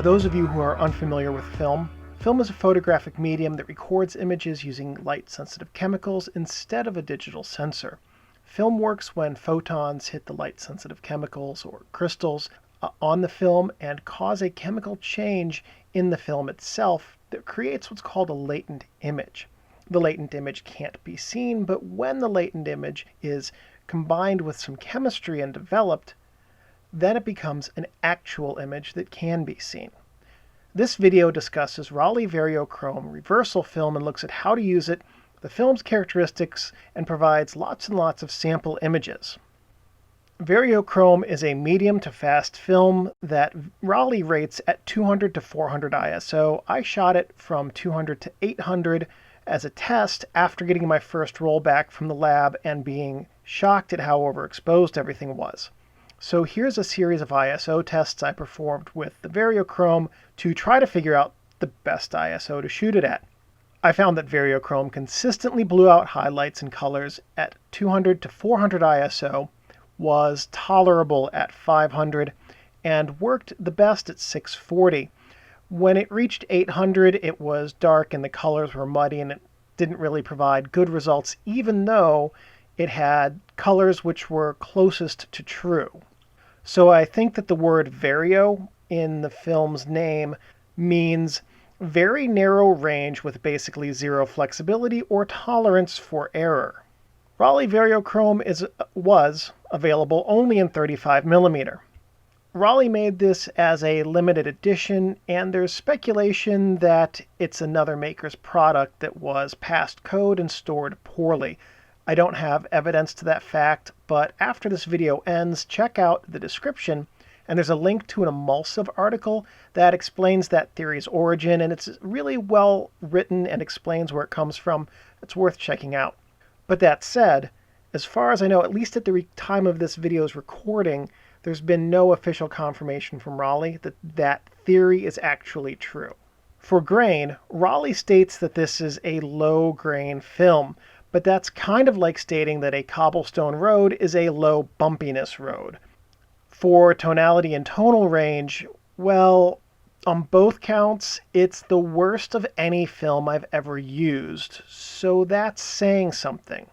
For those of you who are unfamiliar with film, film is a photographic medium that records images using light-sensitive chemicals instead of a digital sensor. Film works when photons hit the light-sensitive chemicals or crystals on the film and cause a chemical change in the film itself that creates what's called a latent image. The latent image can't be seen, but when the latent image is combined with some chemistry and developed, then it becomes an actual image that can be seen. This video discusses Rollei Vario Chrome reversal film and looks at how to use it, the film's characteristics, and provides lots and lots of sample images. Vario Chrome is a medium to fast film that Rollei rates at 200 to 400 ISO. I shot it from 200 to 800 as a test after getting my first rollback from the lab and being shocked at how overexposed everything was. So here's a series of ISO tests I performed with the Vario Chrome to try to figure out the best ISO to shoot it at. I found that Vario Chrome consistently blew out highlights and colors at 200 to 400 ISO, was tolerable at 500, and worked the best at 640. When it reached 800, it was dark and the colors were muddy and it didn't really provide good results, even though it had colors which were closest to true. So I think that the word vario in the film's name means very narrow range with basically zero flexibility or tolerance for error. Rollei Vario Chrome was available only in 35mm. Rollei made this as a limited edition, and there's speculation that it's another maker's product that was passed code and stored poorly. I don't have evidence to that fact, but after this video ends, check out the description, and there's a link to an Emulsive article that explains that theory's origin, and it's really well written and explains where it comes from. It's worth checking out. But that said, as far as I know, at least at the time of this video's recording, there's been no official confirmation from Rollei that that theory is actually true. For grain, Rollei states that this is a low-grain film, but that's kind of like stating that a cobblestone road is a low bumpiness road. For tonality and tonal range, well, on both counts, it's the worst of any film I've ever used, so that's saying something.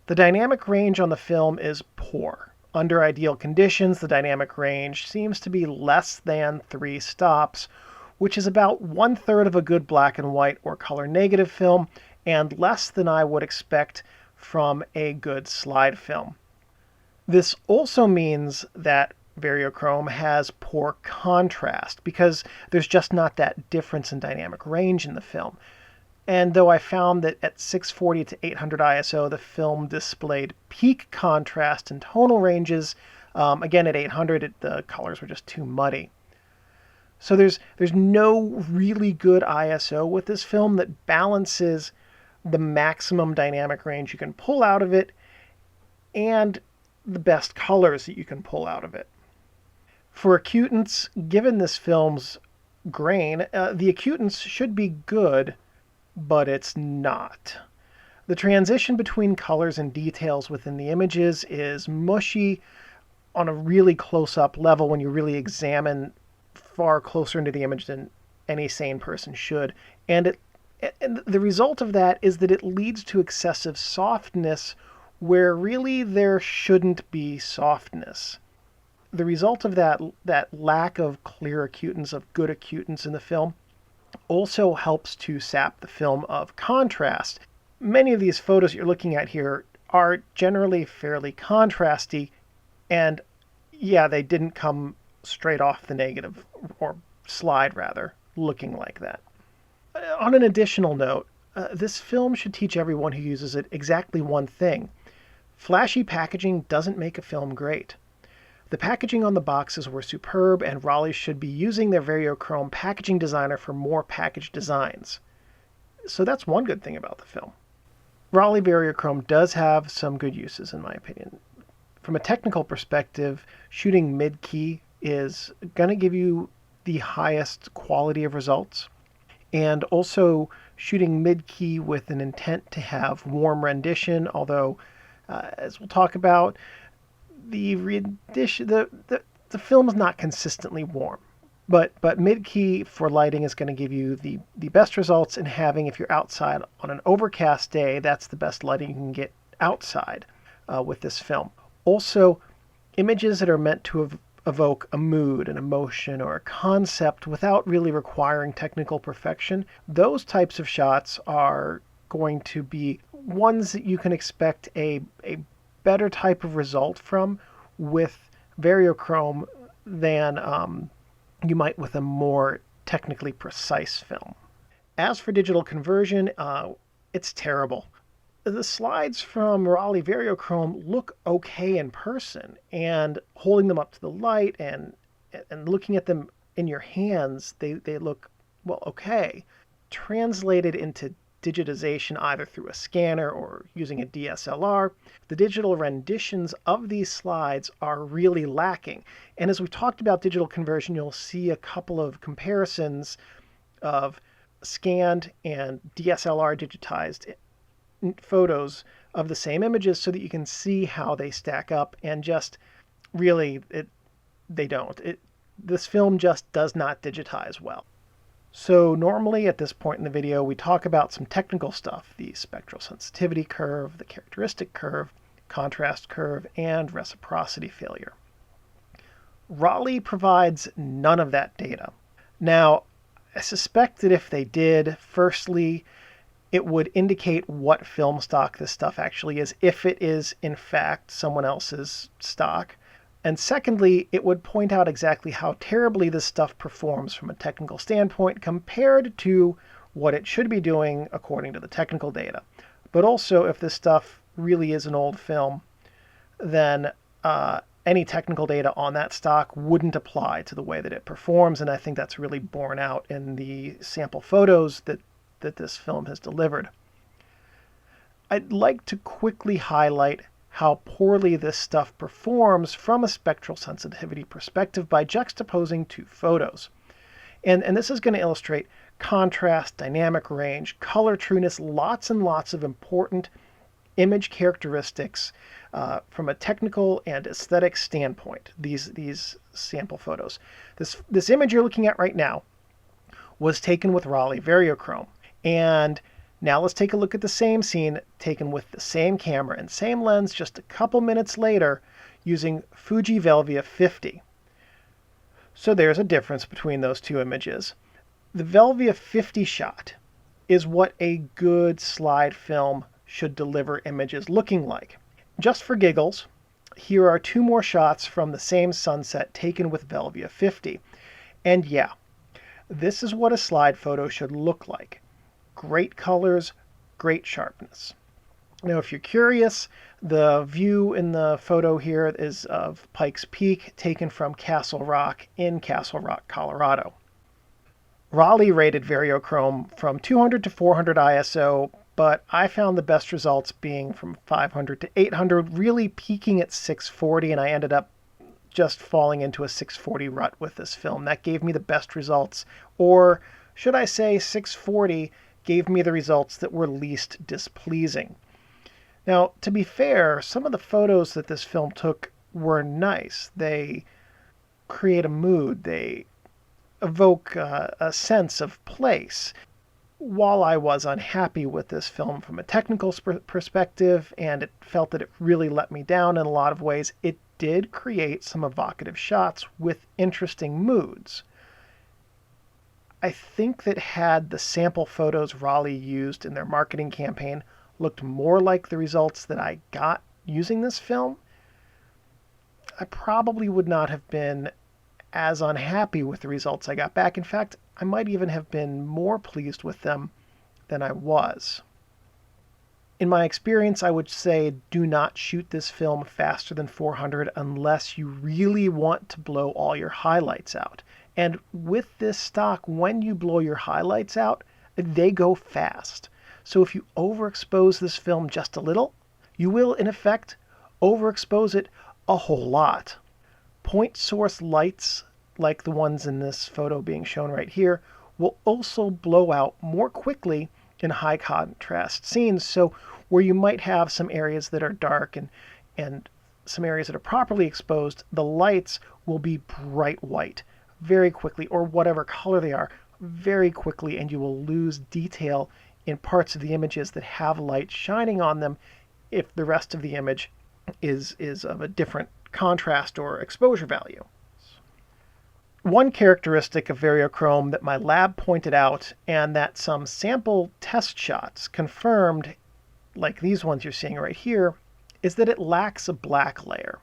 The dynamic range on the film is poor. Under ideal conditions, the dynamic range seems to be less than 3 stops, which is about 1/3 of a good black and white or color negative film, and less than I would expect from a good slide film. This also means that Vario Chrome has poor contrast because there's just not that difference in dynamic range in the film. And though I found that at 640 to 800 ISO, the film displayed peak contrast and tonal ranges, again at 800, the colors were just too muddy. So there's no really good ISO with this film that balances the maximum dynamic range you can pull out of it and the best colors that you can pull out of it. For acutance, given this film's grain, the acutance should be good, but it's not. The transition between colors and details within the images is mushy on a really close-up level when you really examine far closer into the image than any sane person should. And the result of that is that it leads to excessive softness where really there shouldn't be softness. The result of that lack of clear acutance, of good acutance in the film, also helps to sap the film of contrast. Many of these photos you're looking at here are generally fairly contrasty, and yeah, they didn't come straight off the negative, or slide rather, looking like that. On an additional note, this film should teach everyone who uses it exactly one thing. Flashy packaging doesn't make a film great. The packaging on the boxes were superb, and Rollei should be using their Vario Chrome packaging designer for more package designs. So that's one good thing about the film. Rollei Vario Chrome does have some good uses, in my opinion. From a technical perspective, shooting mid-key is going to give you the highest quality of results. And also shooting mid-key with an intent to have warm rendition, although, as we'll talk about, the film is not consistently warm. But mid-key for lighting is going to give you the best results in having, if you're outside on an overcast day, that's the best lighting you can get outside with this film. Also, images that are meant to evoke a mood, an emotion, or a concept without really requiring technical perfection, those types of shots are going to be ones that you can expect a better type of result from with Vario Chrome than you might with a more technically precise film. As for digital conversion, it's terrible. The slides from Rollei Vario Chrome look okay in person, and holding them up to the light and looking at them in your hands, they look, well, okay. Translated into digitization either through a scanner or using a DSLR, the digital renditions of these slides are really lacking. And as we talked about digital conversion, you'll see a couple of comparisons of scanned and DSLR digitized photos of the same images so that you can see how they stack up, and just really they don't. This film just does not digitize well. So normally at this point in the video, we talk about some technical stuff: the spectral sensitivity curve, the characteristic curve, contrast curve, and reciprocity failure. Rollei provides none of that data. Now, I suspect that if they did, firstly, it would indicate what film stock this stuff actually is, if it is in fact someone else's stock. And secondly, it would point out exactly how terribly this stuff performs from a technical standpoint compared to what it should be doing according to the technical data. But also, if this stuff really is an old film, then any technical data on that stock wouldn't apply to the way that it performs, and I think that's really borne out in the sample photos that this film has delivered. I'd like to quickly highlight how poorly this stuff performs from a spectral sensitivity perspective by juxtaposing two photos. And this is going to illustrate contrast, dynamic range, color trueness, lots and lots of important image characteristics from a technical and aesthetic standpoint, these sample photos. This image you're looking at right now was taken with Rollei Vario Chrome. And now let's take a look at the same scene taken with the same camera and same lens just a couple minutes later using Fuji Velvia 50. So there's a difference between those two images. The Velvia 50 shot is what a good slide film should deliver images looking like. Just for giggles, here are two more shots from the same sunset taken with Velvia 50. And yeah, this is what a slide photo should look like. Great colors, great sharpness. Now, if you're curious, the view in the photo here is of Pikes Peak, taken from Castle Rock in Castle Rock, Colorado. Rollei rated Vario Chrome from 200 to 400 ISO, but I found the best results being from 500 to 800, really peaking at 640, and I ended up just falling into a 640 rut with this film. That gave me the best results, or should I say 640 gave me the results that were least displeasing. Now, to be fair, some of the photos that this film took were nice. They create a mood. They evoke a sense of place. While I was unhappy with this film from a technical perspective, and it felt that it really let me down in a lot of ways, it did create some evocative shots with interesting moods. I think that had the sample photos Rollei used in their marketing campaign looked more like the results that I got using this film, I probably would not have been as unhappy with the results I got back. In fact, I might even have been more pleased with them than I was. In my experience, I would say do not shoot this film faster than 400 unless you really want to blow all your highlights out. And with this stock, when you blow your highlights out, they go fast. So if you overexpose this film just a little, you will, in effect, overexpose it a whole lot. Point source lights, like the ones in this photo being shown right here, will also blow out more quickly in high contrast scenes. So where you might have some areas that are dark and some areas that are properly exposed, the lights will be bright white very quickly, or whatever color they are, very quickly, and you will lose detail in parts of the images that have light shining on them if the rest of the image is of a different contrast or exposure value. One characteristic of Vario Chrome that my lab pointed out, and that some sample test shots confirmed, like these ones you're seeing right here, is that it lacks a black layer.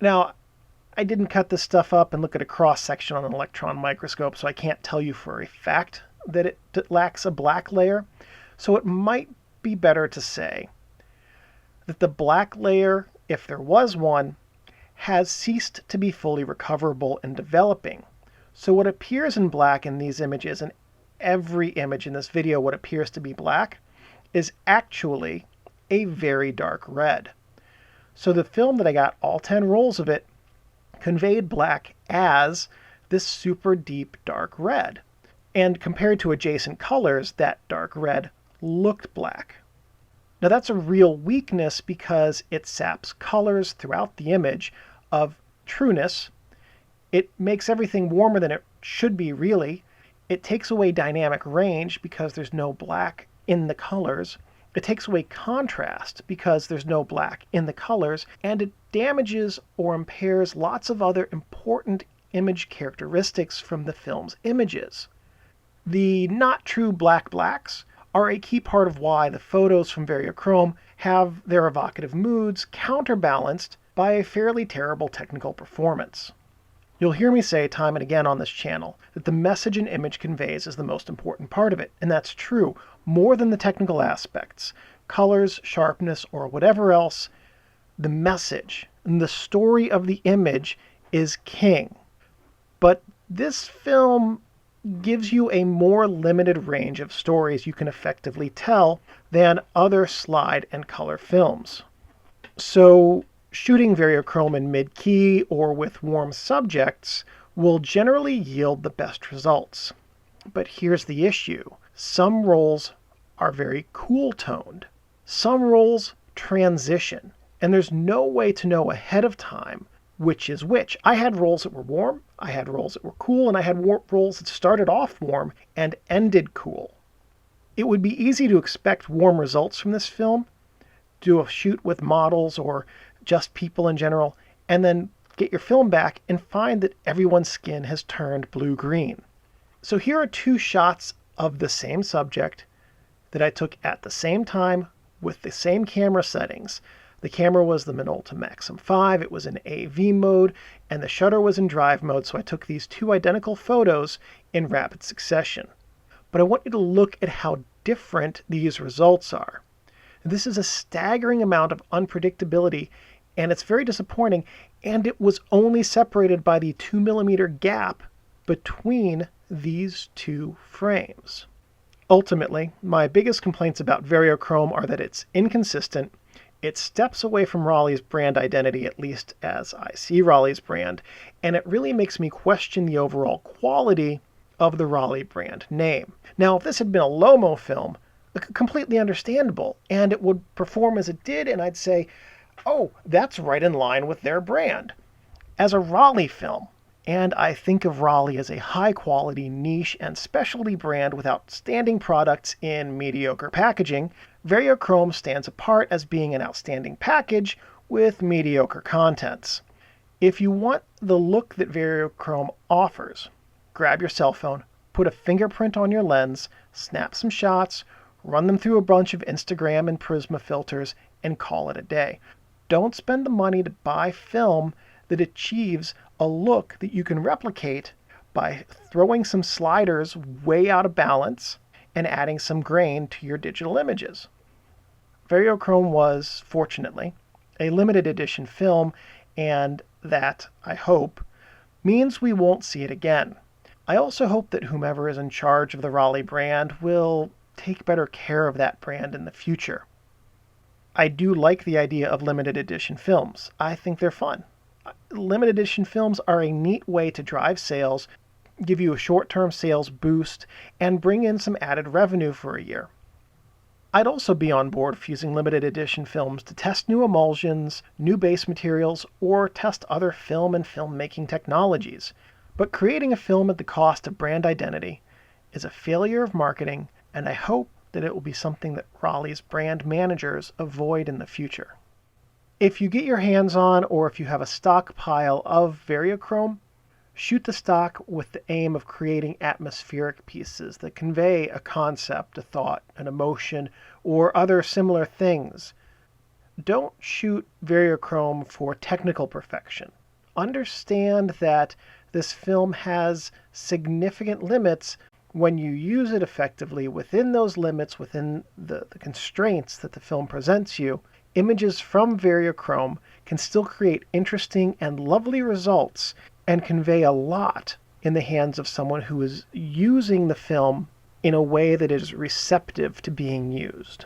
Now, I didn't cut this stuff up and look at a cross-section on an electron microscope, so I can't tell you for a fact that it lacks a black layer. So it might be better to say that the black layer, if there was one, has ceased to be fully recoverable in developing. So what appears in black in these images, and every image in this video, what appears to be black, is actually a very dark red. So the film that I got, all 10 rolls of it, conveyed black as this super deep dark red. And compared to adjacent colors, that dark red looked black. Now that's a real weakness because it saps colors throughout the image of trueness. It makes everything warmer than it should be, really. It takes away dynamic range because there's no black in the colors. It takes away contrast because there's no black in the colors, and it damages or impairs lots of other important image characteristics from the film's images. The not true black blacks are a key part of why the photos from Vario Chrome have their evocative moods counterbalanced by a fairly terrible technical performance. You'll hear me say time and again on this channel that the message an image conveys is the most important part of it, and that's true. More than the technical aspects, colors, sharpness, or whatever else, the message and the story of the image is king. But this film gives you a more limited range of stories you can effectively tell than other slide and color films. So shooting Vario Chrome in mid-key or with warm subjects will generally yield the best results. But here's the issue. Some rolls are very cool-toned. Some rolls transition, and there's no way to know ahead of time which is which. I had rolls that were warm, I had rolls that were cool, and I had rolls that started off warm and ended cool. It would be easy to expect warm results from this film, do a shoot with models or just people in general, and then get your film back and find that everyone's skin has turned blue-green. So here are two shots of the same subject that I took at the same time with the same camera settings. The camera was the Minolta Maxim 5, it was in AV mode, and the shutter was in drive mode, so I took these two identical photos in rapid succession. But I want you to look at how different these results are. This is a staggering amount of unpredictability, and it's very disappointing, and it was only separated by the 2mm gap between these two frames. Ultimately, my biggest complaints about Vario Chrome are that it's inconsistent, it steps away from Rollei's brand identity, at least as I see Rollei's brand, and it really makes me question the overall quality of the Rollei brand name. Now, if this had been a Lomo film, completely understandable, and it would perform as it did, and I'd say, oh, that's right in line with their brand. As a Rollei film, and I think of Rollei as a high-quality niche and specialty brand with outstanding products in mediocre packaging, Vario Chrome stands apart as being an outstanding package with mediocre contents. If you want the look that Vario Chrome offers, grab your cell phone, put a fingerprint on your lens, snap some shots, run them through a bunch of Instagram and Prisma filters, and call it a day. Don't spend the money to buy film that achieves a look that you can replicate by throwing some sliders way out of balance and adding some grain to your digital images. Vario Chrome was, fortunately, a limited edition film, and that, I hope, means we won't see it again. I also hope that whomever is in charge of the Rollei brand will take better care of that brand in the future. I do like the idea of limited edition films. I think they're fun. Limited edition films are a neat way to drive sales, give you a short-term sales boost, and bring in some added revenue for a year. I'd also be on board for using limited edition films to test new emulsions, new base materials, or test other film and filmmaking technologies. But creating a film at the cost of brand identity is a failure of marketing, and I hope that it will be something that Rollei's brand managers avoid in the future. If you get your hands on, or if you have a stockpile of Vario Chrome, shoot the stock with the aim of creating atmospheric pieces that convey a concept, a thought, an emotion, or other similar things. Don't shoot Vario Chrome for technical perfection. Understand that this film has significant limits. When you use it effectively within those limits, within the constraints that the film presents you, images from Vario Chrome can still create interesting and lovely results and convey a lot in the hands of someone who is using the film in a way that is receptive to being used.